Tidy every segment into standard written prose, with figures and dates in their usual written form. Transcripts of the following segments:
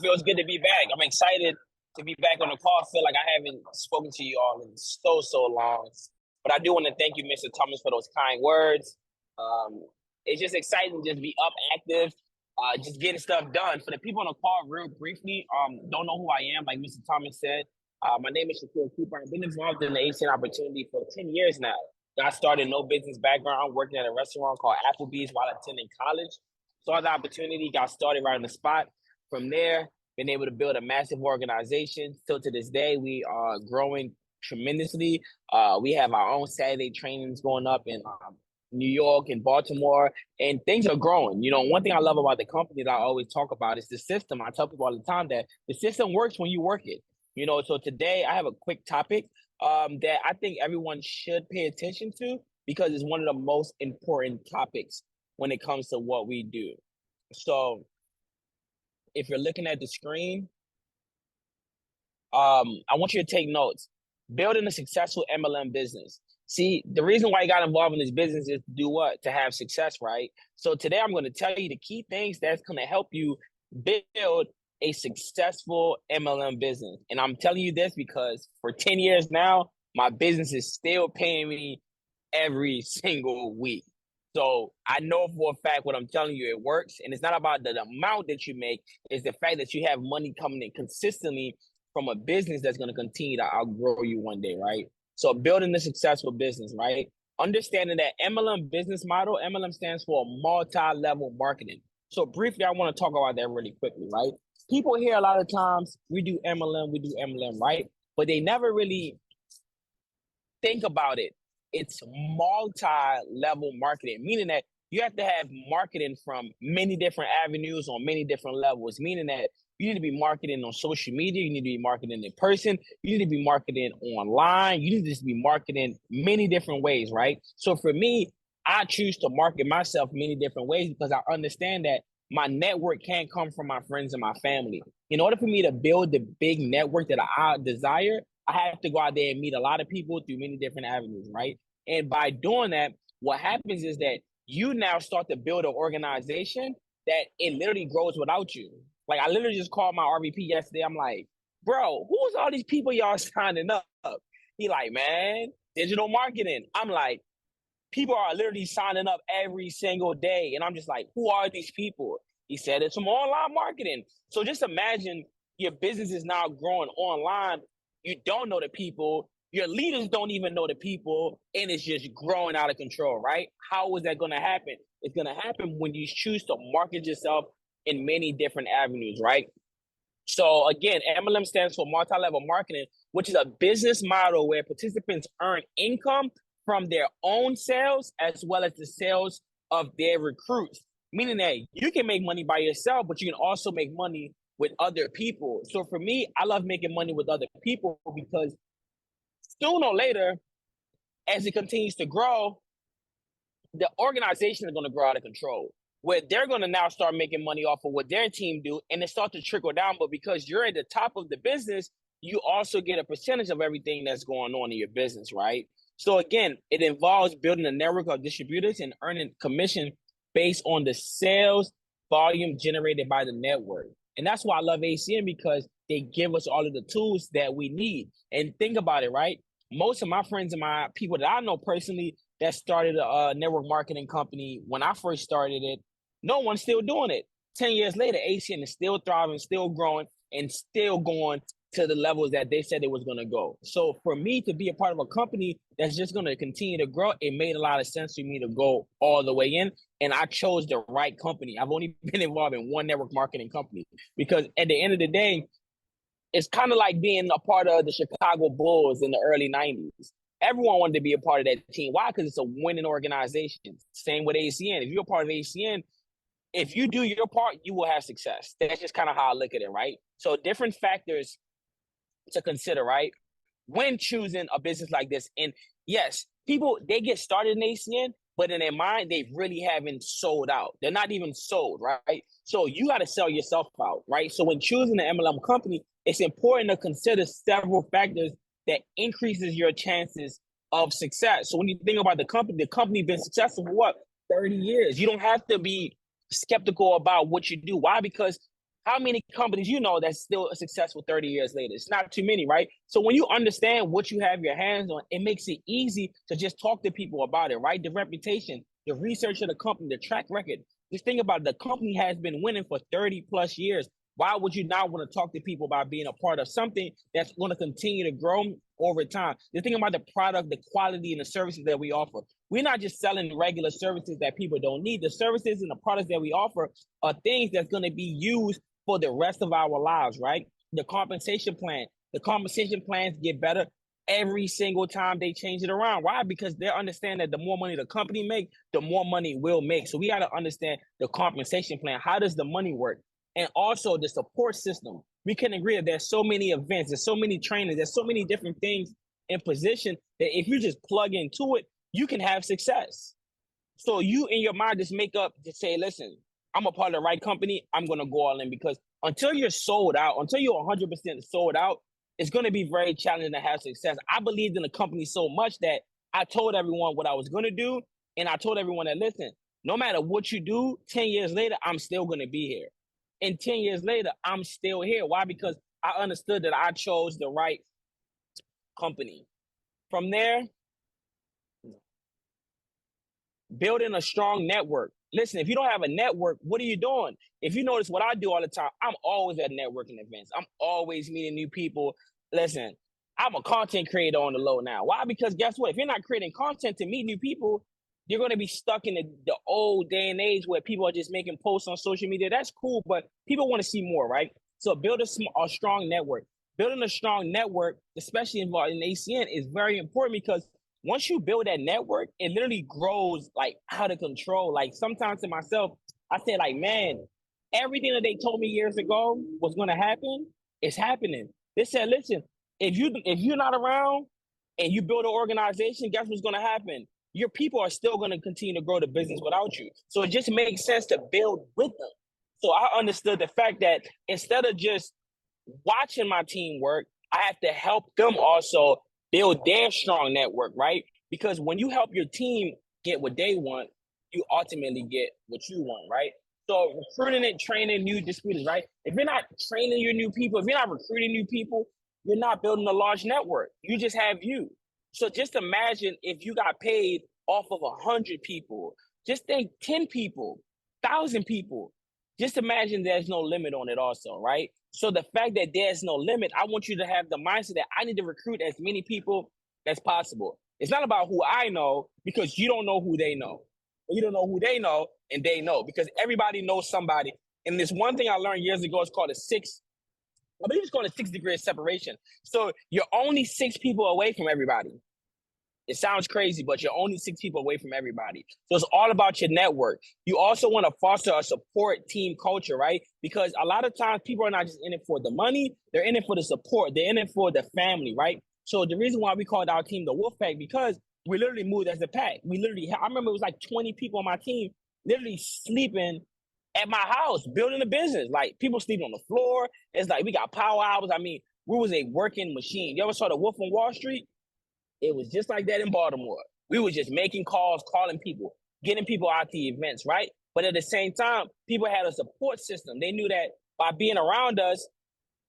Feels good to be back. I'm excited to be back on the call. I feel like I haven't spoken to you all in so long. But I do want to thank you, Mr. Thomas, for those kind words. Um, it's just exciting to just be up active, just getting stuff done. For the people on the call, real briefly, don't know who I am, like Mr. Thomas said. My name is Shakeel Cooper. I've been involved in the Asian opportunity for 10 years now. I started no business background, working at a restaurant called Applebee's while attending college. Saw the opportunity, got started right on the spot. From there, been able to build a massive organization. Still to this day, we are growing tremendously. We have our own Saturday trainings going up in New York and Baltimore, and things are growing. You know, one thing I love about the company that I always talk about is the system. I tell people all the time that the system works when you work it. You know, so today I have a quick topic that I think everyone should pay attention to because it's one of the most important topics when it comes to what we do. So if you're looking at the screen, I want you to take notes. Building a successful MLM business. See, the reason why you got involved in this business is to do what? To have success, right? So today I'm going to tell you the key things that's going to help you build a successful MLM business. And I'm telling you this because for 10 years now, my business is still paying me every single week. So I know for a fact what I'm telling you, it works. And it's not about the amount that you make, it's the fact that you have money coming in consistently from a business that's going to continue to outgrow you one day, right? So building a successful business, right? Understanding that MLM business model, MLM stands for multi-level marketing. So briefly, I want to talk about that really quickly, right? People hear a lot of times, we do MLM, right? But they never really think about it. It's multi-level marketing, meaning that you have to have marketing from many different avenues on many different levels, meaning that you need to be marketing on social media, you need to be marketing in person, you need to be marketing online, you need to just be marketing many different ways, right? So for me, I choose to market myself many different ways because I understand that my network can't come from my friends and my family. In order for me to build the big network that I desire, I have to go out there and meet a lot of people through many different avenues, right? And by doing that, what happens is that you now start to build an organization that it literally grows without you. Like I literally just called my RVP yesterday. I'm like, bro, who's all these people y'all signing up? He like, man, digital marketing. I'm like, people are literally signing up every single day. And I'm just like, who are these people? He said it's from online marketing. So just imagine your business is now growing online. You don't know the people. Your leaders don't even know the people. And it's just growing out of control, right? How is that going to happen? It's going to happen when you choose to market yourself in many different avenues, right? So again, MLM stands for multi-level marketing, which is a business model where participants earn income from their own sales as well as the sales of their recruits. Meaning that you can make money by yourself, but you can also make money with other people. So for me, I love making money with other people because sooner or later, as it continues to grow, the organization is going to grow out of control where they're going to now start making money off of what their team do and it starts to trickle down. But because you're at the top of the business, you also get a percentage of everything that's going on in your business, right? So again, it involves building a network of distributors and earning commission based on the sales volume generated by the network. And that's why I love ACN because they give us all of the tools that we need. And think about it, right? Most of my friends and my people that I know personally that started a network marketing company when I first started it, no one's still doing it. 10 years later, ACN is still thriving, still growing, and still going to the levels that they said it was going to go. So for me to be a part of a company that's just going to continue to grow, it made a lot of sense for me to go all the way in. And I chose the right company. I've only been involved in one network marketing company because at the end of the day, it's kind of like being a part of the Chicago Bulls in the early 90s. Everyone wanted to be a part of that team. Why? Because it's a winning organization. Same with ACN. If you're a part of ACN, if you do your part, you will have success. That's just kind of how I look at it, right? So different factors to consider, right? When choosing a business like this. And yes, people, they get started in ACN, but in their mind, they really haven't sold out. They're not even sold, right? So you got to sell yourself out, right? So when choosing an MLM company, it's important to consider several factors that increases your chances of success. So when you think about the company been successful for what? 30 years. You don't have to be skeptical about what you do. Why? Because How many companies you know that's still successful 30 years later? It's not too many, right? So when you understand what you have your hands on, it makes it easy to just talk to people about it, right? The reputation, the research of the company, the track record. Just think about it. The company has been winning for 30 plus years. Why would you not want to talk to people about being a part of something that's going to continue to grow over time? Just think about the product, the quality, and the services that we offer. We're not just selling regular services that people don't need. The services and the products that we offer are things that's going to be used for the rest of our lives, right? The compensation plans get better every single time they change it around. Why? Because they understand that the more money the company make, the more money we'll make. So we got to understand the compensation plan. How does the money work? And also the support system. We can agree that there's so many events, there's so many trainings, there's so many different things in position that if you just plug into it, you can have success. So you in your mind just make up to say, listen, I'm a part of the right company. I'm going to go all in, because until you're sold out, until you're 100% sold out, it's going to be very challenging to have success. I believed in the company so much that I told everyone what I was going to do. And I told everyone that, listen, no matter what you do, 10 years later, I'm still going to be here. And 10 years later, I'm still here. Why? Because I understood that I chose the right company. From there, building a strong network. Listen, if you don't have a network, what are you doing? If you notice what I do all the time, I'm always at networking events. I'm always meeting new people. Listen, I'm a content creator on the low now. Why? Because guess what? If you're not creating content to meet new people, you're going to be stuck in the old day and age where people are just making posts on social media. That's cool, but people want to see more, right? So build a strong network. Building a strong network, especially involved in ACN, is very important, because once you build that network, it literally grows like out of control. Like sometimes to myself, I say like, man, everything that they told me years ago was going to happen, it's happening. They said, listen, if you're not around and you build an organization, guess what's going to happen? Your people are still going to continue to grow the business without you. So it just makes sense to build with them. So I understood the fact that instead of just watching my team work, I have to help them also build their strong network, right? Because when you help your team get what they want, you ultimately get what you want, right? So recruiting and training new distributors, right? If you're not training your new people, if you're not recruiting new people, you're not building a large network. You just have you. So just imagine if you got paid off of 100 people. Just think 10 people, 1,000 people. Just imagine there's no limit on it also, right? So the fact that there's no limit, I want you to have the mindset that I need to recruit as many people as possible. It's not about who I know, because you don't know who they know. You don't know who they know, and they know, because everybody knows somebody. And this one thing I learned years ago is called I believe it's called a 6-degree separation. So you're only 6 people away from everybody. It sounds crazy, but you're only 6 people away from everybody. So it's all about your network. You also want to foster a support team culture, right? Because a lot of times people are not just in it for the money, they're in it for the support, they're in it for the family, right? So the reason why we called our team the Wolf Pack, because we literally moved as a pack. I remember it was like 20 people on my team literally sleeping at my house, building a business. Like people sleeping on the floor. It's like we got power hours. I mean, we was a working machine. You ever saw the Wolf on Wall Street? It was just like that in Baltimore. We were just making calls, calling people, getting people out to events, right? But at the same time, people had a support system. They knew that by being around us,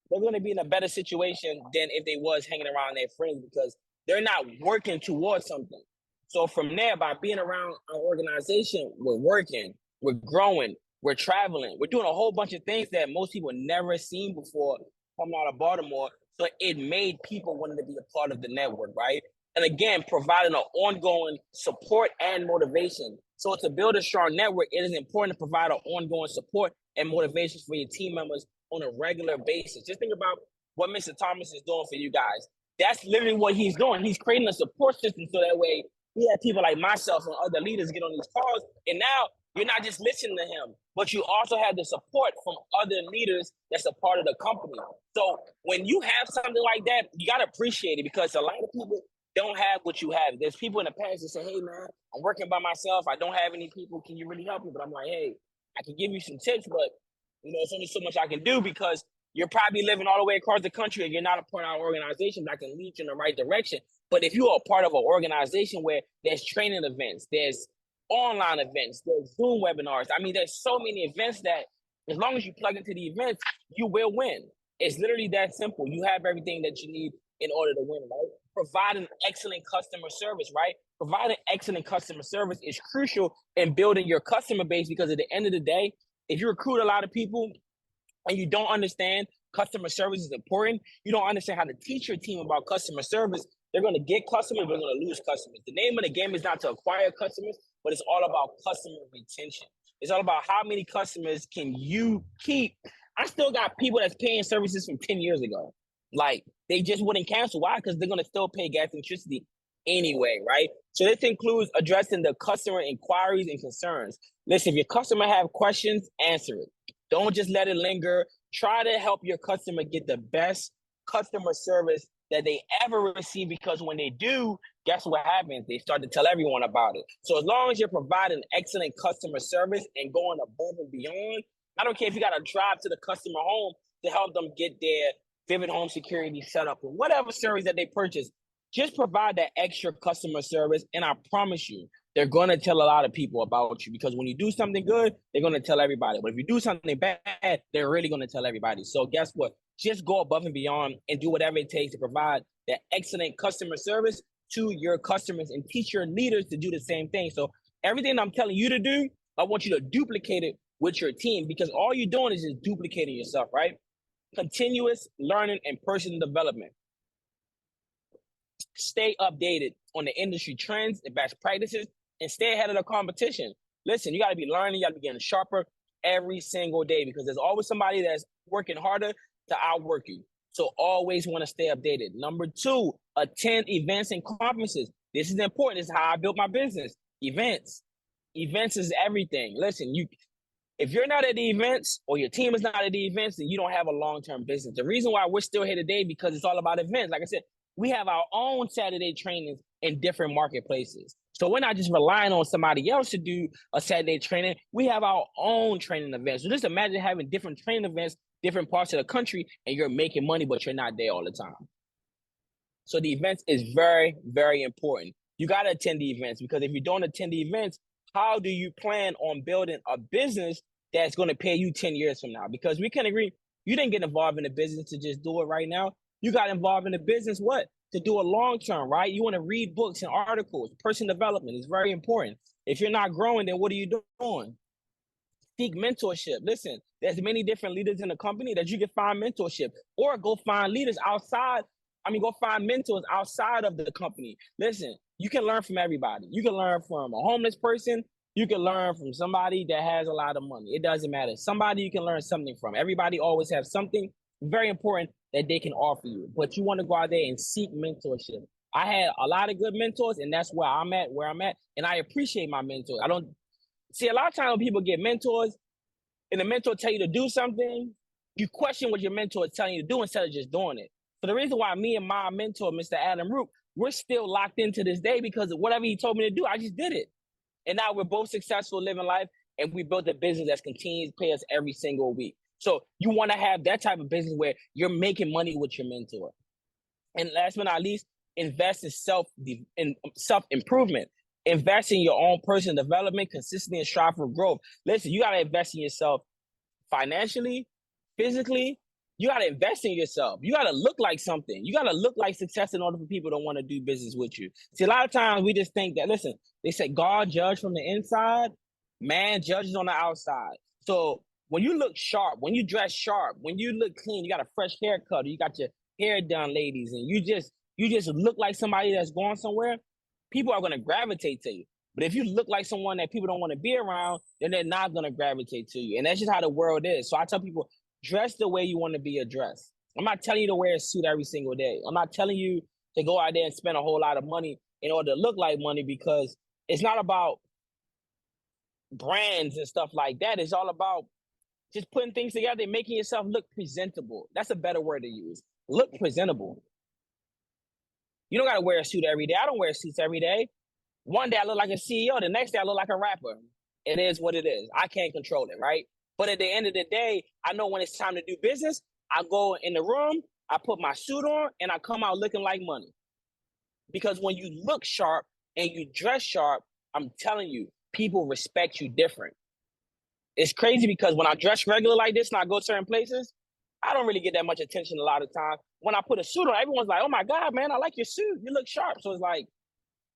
they're going to be in a better situation than if they was hanging around their friends, because they're not working towards something. So from there, by being around our organization, we're working, we're growing, we're traveling, we're doing a whole bunch of things that most people never seen before coming out of Baltimore. So it made people wanting to be a part of the network, right? And again, providing an ongoing support and motivation. So to build a strong network, it is important to provide an ongoing support and motivation for your team members on a regular basis. Just think about what Mr. Thomas is doing for you guys. That's literally what he's doing. He's creating a support system so that way he had people like myself and other leaders get on these calls. And now you're not just listening to him, but you also have the support from other leaders that's a part of the company. So when you have something like that, you got to appreciate it, because a lot of people don't have what you have. There's people in the past that say, hey, man, I'm working by myself. I don't have any people. Can you really help me? But I'm like, hey, I can give you some tips, but it's only so much I can do, because you're probably living all the way across the country and you're not a part of our organization that can lead you in the right direction. But if you are a part of an organization where there's training events, there's online events, there's Zoom webinars. I mean, there's so many events that As long as you plug into the events, you will win. It's literally that simple. You have everything that you need in order to win, right? Providing excellent customer service, right? Providing excellent customer service is crucial in building your customer base, because at the end of the day, if you recruit a lot of people and you don't understand customer service is important, you don't understand how to teach your team about customer service, they're going to get customers, they're going to lose customers. The name of the game is not to acquire customers, but it's all about customer retention. It's all about how many customers can you keep. I still got people that's paying services from 10 years ago. Like, they just wouldn't cancel. Why? Because they're going to still pay gas and electricity anyway, right? So this includes addressing the customer inquiries and concerns. Listen, if your customer have questions, answer it. Don't just let it linger. Try to help your customer get the best customer service that they ever receive, because when they do, guess what happens? They start to tell everyone about it. So as long as you're providing excellent customer service and going above and beyond, I don't care if you got to drive to the customer home to help them get their Vivid Home Security set up or whatever service that they purchase, just provide that extra customer service, and I promise you, they're going to tell a lot of people about you, because when you do something good, they're going to tell everybody. But if you do something bad, they're really going to tell everybody. So guess what? Just go above and beyond and do whatever it takes to provide that excellent customer service to your customers, and teach your leaders to do the same thing. So everything I'm telling you to do, I want you to duplicate it with your team, because all you're doing is just duplicating yourself, right? Continuous learning and personal development. Stay updated on the industry trends and best practices, and stay ahead of the competition. Listen, you got to be learning, you got to be getting sharper every single day, because there's always somebody that's working harder to outwork you. So always want to stay updated. Number 2, attend events and conferences. This is important. This is how I built my business. Events. Events is everything. Listen, if you're not at the events, or your team is not at the events, then you don't have a long-term business. The reason why we're still here today, because it's all about events. Like I said, we have our own Saturday trainings in different marketplaces. So we're not just relying on somebody else to do a Saturday training. We have our own training events. So just imagine having different training events, different parts of the country, and you're making money, but you're not there all the time. So the events is very, very important. You got to attend the events, because if you don't attend the events, how do you plan on building a business that's going to pay you 10 years from now? Because we can agree, you didn't get involved in the business to just do it right now. You got involved in the business, what? To do a long term, right? You want to read books and articles. Personal development is very important. If you're not growing, then what are you doing? Seek mentorship. Listen, there's many different leaders in the company that you can find mentorship, or go find leaders outside. Go find mentors outside of the company. Listen, you can learn from everybody. You can learn from a homeless person. You can learn from somebody that has a lot of money. It doesn't matter. Somebody you can learn something from. Everybody always has something very important that they can offer you. But you want to go out there and seek mentorship. I had a lot of good mentors, and that's where I'm at, and I appreciate my mentors. I don't see a lot of times when people get mentors, and the mentor tell you to do something, you question what your mentor is telling you to do instead of just doing it. So the reason why me and my mentor, Mr. Adam Root, we're still locked into this day, because whatever he told me to do, I just did it. And now we're both successful living life, and we built a business that continues to pay us every single week. So you want to have that type of business where you're making money with your mentor. And last but not least, invest in self-improvement. Invest in your own personal development, consistently, and strive for growth. Listen, you got to invest in yourself financially, physically. You got to invest in yourself. You got to look like something. You got to look like success in order for people to want to do business with you. See, a lot of times we just think that, listen, they say God judges from the inside, man judges on the outside. So when you look sharp, when you dress sharp, when you look clean, you got a fresh haircut, you got your hair done, ladies, and you just look like somebody that's going somewhere, people are going to gravitate to you. But if you look like someone that people don't want to be around, then they're not going to gravitate to you. And that's just how the world is. So I tell people, dress the way you want to be addressed. I'm not telling you to wear a suit every single day. I'm not telling you to go out there and spend a whole lot of money in order to look like money, because it's not about brands and stuff like that. It's all about just putting things together and making yourself look presentable. That's a better word to use. Look presentable. You don't got to wear a suit every day. I don't wear suits every day. One day I look like a CEO. The next day I look like a rapper. It is what it is. I can't control it, right? But at the end of the day, I know when it's time to do business, I go in the room, I put my suit on, and I come out looking like money. Because when you look sharp and you dress sharp, I'm telling you, people respect you different. It's crazy because when I dress regular like this and I go certain places, I don't really get that much attention a lot of times. When I put a suit on, everyone's like, "Oh my God, man, I like your suit. You look sharp." So it's like,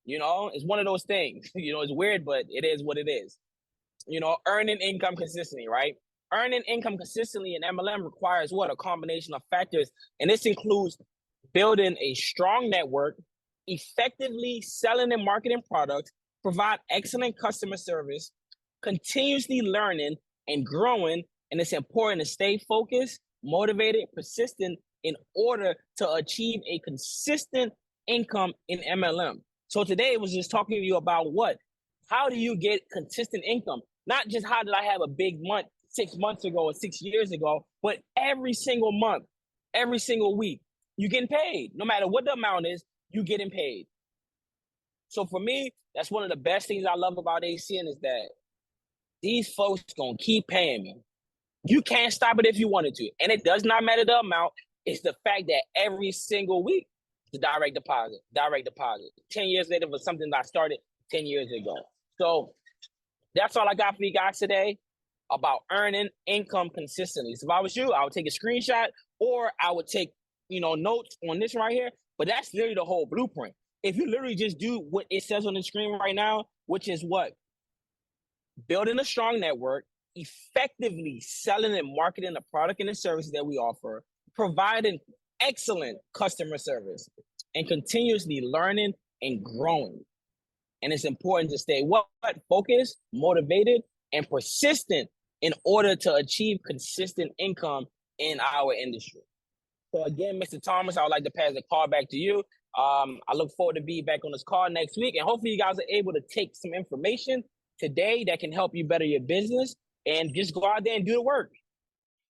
it's one of those things. It's weird, but it is what it is. Earning income consistently, right? Earning income consistently in MLM requires what? A combination of factors. And this includes building a strong network, effectively selling and marketing products, provide excellent customer service, continuously learning and growing. And it's important to stay focused, motivated, persistent in order to achieve a consistent income in MLM. So today it was just talking to you about what? How do you get consistent income? Not just how did I have a big month 6 months ago or 6 years ago, but every single month, every single week, you getting paid. No matter what the amount is, you getting paid. So for me, that's one of the best things I love about ACN is that these folks gonna keep paying me. You can't stop it if you wanted to. And it does not matter the amount. It's the fact that every single week, the direct deposit. 10 years later for something that I started 10 years ago. So that's all I got for you guys today about earning income consistently. So if I was you, I would take a screenshot or I would take, notes on this right here. But that's literally the whole blueprint. If you literally just do what it says on the screen right now, which is what? Building a strong network, effectively selling and marketing the product and the services that we offer, providing excellent customer service, and continuously learning and growing. And it's important to stay focused, motivated, and persistent in order to achieve consistent income in our industry. So again, Mr. Thomas, I would like to pass the call back to you. I look forward to being back on this call next week. And hopefully you guys are able to take some information today that can help you better your business and just go out there and do the work.